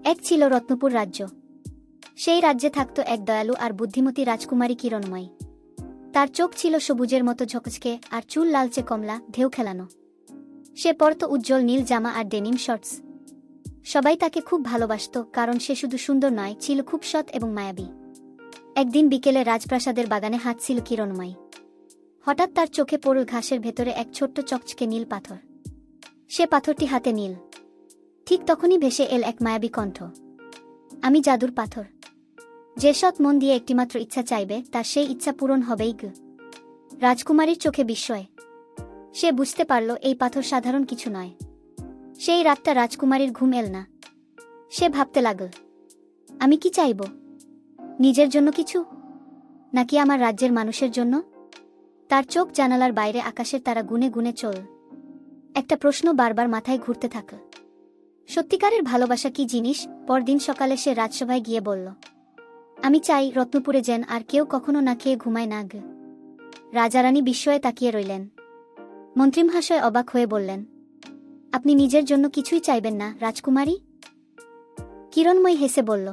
এক ছিল রত্নপুর রাজ্য। সেই রাজ্যে থাকত এক দয়ালু আর বুদ্ধিমতী রাজকুমারী কিরণময়ী। তার চোখ ছিল সবুজের মতো ঝকঝকে আর চুল লালচে কমলা ঢেউ খেলানো। সে পরত উজ্জ্বল নীল জামা আর ডেনিম শর্টস। সবাই তাকে খুব ভালোবাসত, কারণ সে শুধু সুন্দর নয়, ছিল খুব সৎ এবং মায়াবী। একদিন বিকেলে রাজপ্রাসাদের বাগানে হাঁটছিল কিরণময়ী। হঠাৎ তার চোখে পড়ল ঘাসের ভেতরে এক ছোট্ট চকচকে নীল পাথর। সে পাথরটি হাতে নিল। ঠিক তখনই ভেসে এল এক মায়াবী কণ্ঠ। আমি জাদুর পাথর। যে সৎ মন দিয়ে একটিমাত্র ইচ্ছা চাইবে, তার সেই ইচ্ছা পূরণ হবেই। রাজকুমারীর চোখে বিস্ময়। সে বুঝতে পারল এই পাথর সাধারণ কিছু নয়। সেই রাতটা রাজকুমারীর ঘুম এল না। সে ভাবতে লাগল, আমি কি চাইব? নিজের জন্য কিছু, নাকি আমার রাজ্যের মানুষের জন্য? তার চোখ জানালার বাইরে আকাশের তারা গুনে গুনে চল। একটা প্রশ্ন বারবার মাথায় ঘুরতে থাকল, সত্যিকারের ভালোবাসা কি জিনিস? পরদিন সকালে সে রাজসভায় গিয়ে বলল, আমি চাই রত্নপুরে যেন আর কেউ কখনো না খেয়ে ঘুমায় না। রাজারানী বিস্ময়ে তাকিয়ে রইলেন। মন্ত্রী মহাশয় অবাক হয়ে বললেন, আপনি নিজের জন্য কিছুই চাইবেন না রাজকুমারী? কিরণময়ী হেসে বলল,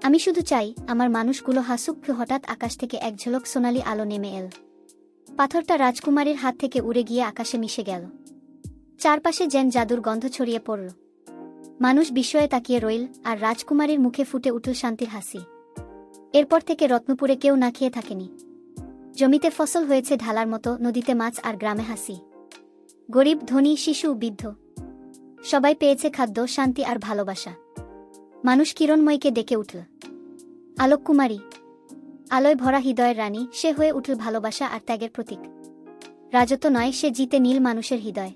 আমি শুধু চাই আমার মানুষগুলো হাসুক। হঠাৎ আকাশ থেকে এক ঝলক সোনালি আলো নেমে এল। পাথরটা রাজকুমারীর হাত থেকে উড়ে গিয়ে আকাশে মিশে গেল। চারপাশে যেন জাদুর গন্ধ ছড়িয়ে পড়ল। মানুষ বিস্ময়ে তাকিয়ে রইল, আর রাজকুমারীর মুখে ফুটে উঠল শান্তির হাসি। এরপর থেকে রত্নপুরে কেউ না খেয়ে থাকেনি। জমিতে ফসল হয়েছে ঢালার মতো, নদীতে মাছ আর গ্রামে হাসি। গরিব, ধনী, শিশু, বৃদ্ধ সবাই পেয়েছে খাদ্য, শান্তি আর ভালোবাসা। মানুষ কিরণময়ীকে ডেকে উঠল আলোককুমারী। আলোয় ভরা হৃদয়ের রানী সে হয়ে উঠল ভালোবাসা আর ত্যাগের প্রতীক। রাজত্ব নয়, সে জিতে নীল মানুষের হৃদয়।